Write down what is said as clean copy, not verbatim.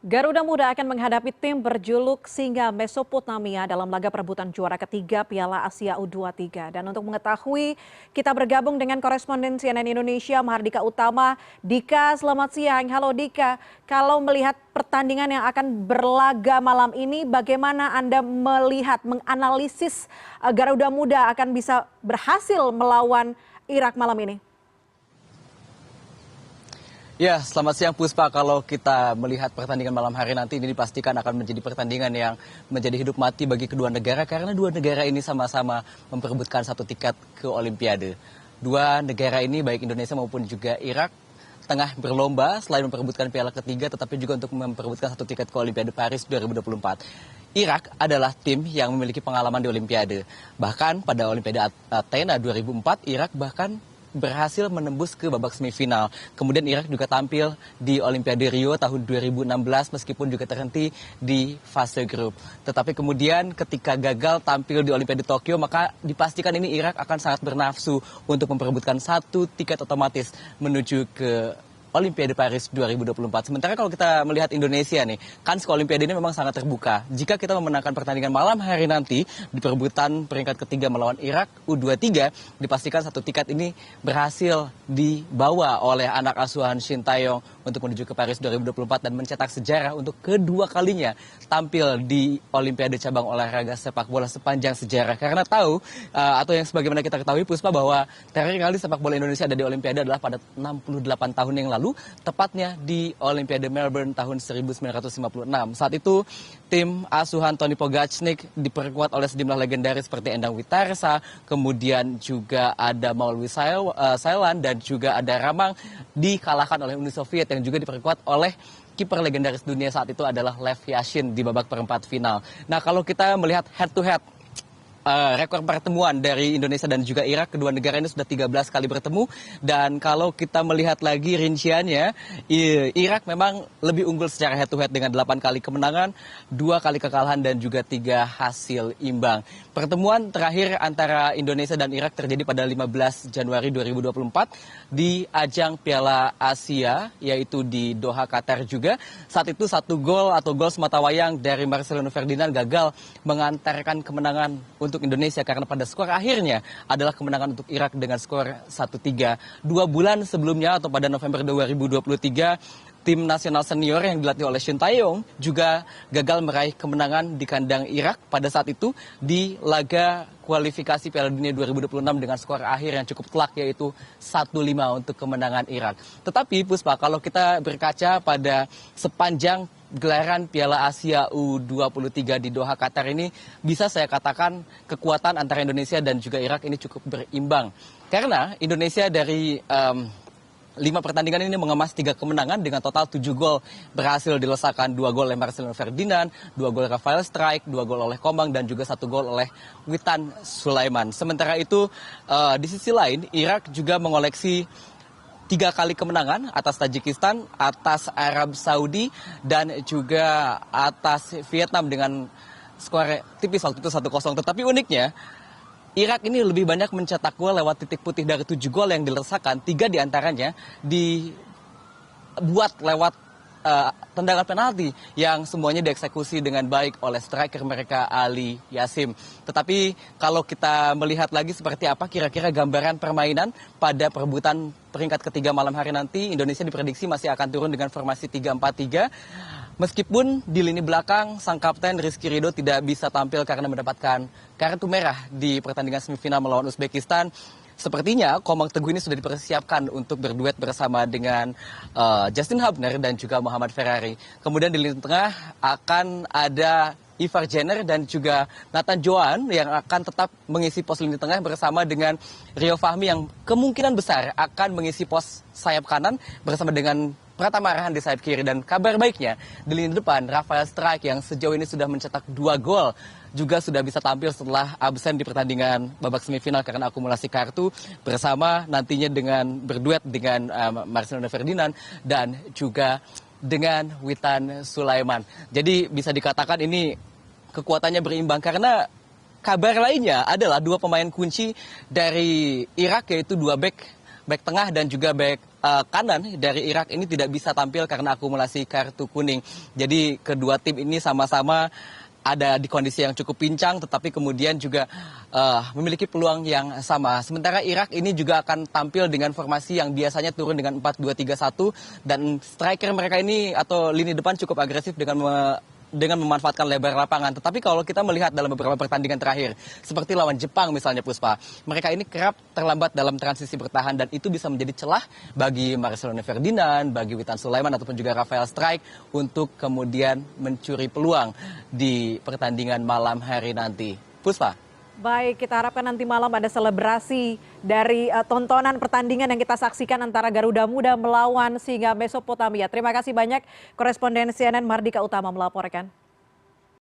Garuda Muda akan menghadapi tim berjuluk Singa Mesopotamia dalam laga perebutan juara ketiga Piala Asia U23. Dan untuk mengetahui, kita bergabung dengan koresponden CNN Indonesia Mahardika Utama. Dika, selamat siang. Halo Dika, kalau melihat pertandingan yang akan berlaga malam ini, bagaimana Anda melihat, menganalisis Garuda Muda akan bisa berhasil melawan Irak malam ini? Ya, selamat siang Puspa. Kalau kita melihat pertandingan malam hari nanti ini dipastikan akan menjadi pertandingan yang menjadi hidup mati bagi kedua negara karena dua negara ini sama-sama memperebutkan satu tiket ke Olimpiade. Dua negara ini baik Indonesia maupun juga Irak tengah berlomba selain memperebutkan piala ketiga tetapi juga untuk memperebutkan satu tiket ke Olimpiade Paris 2024. Irak adalah tim yang memiliki pengalaman di Olimpiade. Bahkan pada Olimpiade Athena 2004, Irak bahkan berhasil menembus ke babak semifinal. Kemudian Irak juga tampil di Olimpiade Rio tahun 2016 meskipun juga terhenti di fase grup. Tetapi kemudian ketika gagal tampil di Olimpiade Tokyo, maka dipastikan ini Irak akan sangat bernafsu untuk memperebutkan satu tiket otomatis menuju ke Olimpiade Paris 2024. Sementara kalau kita melihat Indonesia nih, kan Olimpiade ini memang sangat terbuka. Jika kita memenangkan pertandingan malam hari nanti di perebutan peringkat ketiga melawan Irak U23, dipastikan satu tiket ini berhasil dibawa oleh anak asuhan Shin Tae-yong untuk menuju ke Paris 2024 dan mencetak sejarah untuk kedua kalinya tampil di Olimpiade cabang olahraga sepak bola sepanjang sejarah. Karena tahu atau yang sebagaimana kita ketahui Puspa bahwa terakhir kali sepak bola Indonesia ada di Olimpiade adalah pada 68 tahun yang lalu, tepatnya di Olimpiade Melbourne tahun 1956. Saat itu tim asuhan Tony Pogacnik diperkuat oleh sejumlah legendaris seperti Endang Witarsa, kemudian juga ada Maulwi Sailan dan juga ada Ramang, dikalahkan oleh Uni Soviet yang juga diperkuat oleh kiper legendaris dunia saat itu adalah Lev Yashin di babak perempat final. Nah, kalau kita melihat head to head rekor pertemuan dari Indonesia dan juga Irak, kedua negara ini sudah 13 kali bertemu, dan kalau kita melihat lagi rinciannya, Irak memang lebih unggul secara head to head dengan 8 kali kemenangan, 2 kali kekalahan dan juga 3 hasil imbang. Pertemuan terakhir antara Indonesia dan Irak terjadi pada 15 Januari 2024 di ajang Piala Asia, yaitu di Doha, Qatar juga. Saat itu satu gol atau gol sematawayang dari Marcelino Ferdinand gagal mengantarkan kemenangan untuk Indonesia karena pada skor akhirnya adalah kemenangan untuk Irak dengan skor 1-3. 2 bulan sebelumnya atau pada November 2023, tim nasional senior yang dilatih oleh Shin Tae-yong juga gagal meraih kemenangan di kandang Irak pada saat itu di laga kualifikasi Piala Dunia 2026 dengan skor akhir yang cukup telak yaitu 1-5 untuk kemenangan Irak. Tetapi Puspa, kalau kita berkaca pada sepanjang gelaran Piala Asia U23 di Doha, Qatar ini, bisa saya katakan kekuatan antara Indonesia dan juga Irak ini cukup berimbang. Karena Indonesia dari 5 pertandingan ini mengemas 3 kemenangan dengan total 7 gol berhasil dilesakan, 2 gol oleh Marcelino Ferdinand, 2 gol Rafael Strike, 2 gol oleh Komang dan juga 1 gol oleh Witan Sulaiman. Sementara itu di sisi lain Irak juga mengoleksi 3 kali kemenangan atas Tajikistan, atas Arab Saudi dan juga atas Vietnam dengan skor tipis waktu itu 1-0. Tetapi uniknya Irak ini lebih banyak mencetak gol lewat titik putih. Dari 7 gol yang dilesakan, 3 diantaranya dibuat lewat tendangan penalti yang semuanya dieksekusi dengan baik oleh striker mereka Ali Yasim. Tetapi kalau kita melihat lagi seperti apa kira-kira gambaran permainan pada perebutan peringkat ketiga malam hari nanti, Indonesia diprediksi masih akan turun dengan formasi 3-4-3. Meskipun di lini belakang sang kapten Rizky Ridho tidak bisa tampil karena mendapatkan kartu merah di pertandingan semifinal melawan Uzbekistan. Sepertinya Komang Teguh ini sudah dipersiapkan untuk berduet bersama dengan Justin Hubner dan juga Muhammad Ferrari. Kemudian di lini tengah akan ada Ivar Jenner dan juga Nathan Joan yang akan tetap mengisi pos lini tengah bersama dengan Rio Fahmi yang kemungkinan besar akan mengisi pos sayap kanan bersama dengan Pratama Arhan di sayap kiri. Dan kabar baiknya di lini depan Rafael Strike yang sejauh ini sudah mencetak 2 gol juga sudah bisa tampil setelah absen di pertandingan babak semifinal karena akumulasi kartu, bersama nantinya dengan berduet dengan Marcelino Ferdinand dan juga dengan Witan Sulaiman. Jadi bisa dikatakan ini kekuatannya berimbang karena kabar lainnya adalah 2 pemain kunci dari Irak yaitu 2 back tengah dan juga back kanan dari Irak ini tidak bisa tampil karena akumulasi kartu kuning. Jadi kedua tim ini sama-sama ada di kondisi yang cukup pincang, tetapi kemudian juga memiliki peluang yang sama. Sementara Irak ini juga akan tampil dengan formasi yang biasanya turun dengan 4-2-3-1, dan striker mereka ini atau lini depan cukup agresif dengan memanfaatkan lebar lapangan. Tetapi kalau kita melihat dalam beberapa pertandingan terakhir, seperti lawan Jepang misalnya Puspa, mereka ini kerap terlambat dalam transisi bertahan, dan itu bisa menjadi celah bagi Marcelino Ferdinand, bagi Witan Sulaiman ataupun juga Rafael Struijk untuk kemudian mencuri peluang di pertandingan malam hari nanti. Puspa. Baik, kita harapkan nanti malam ada selebrasi dari tontonan pertandingan yang kita saksikan antara Garuda Muda melawan Singa Mesopotamia. Terima kasih banyak koresponden CNN Mardika Utama melaporkan.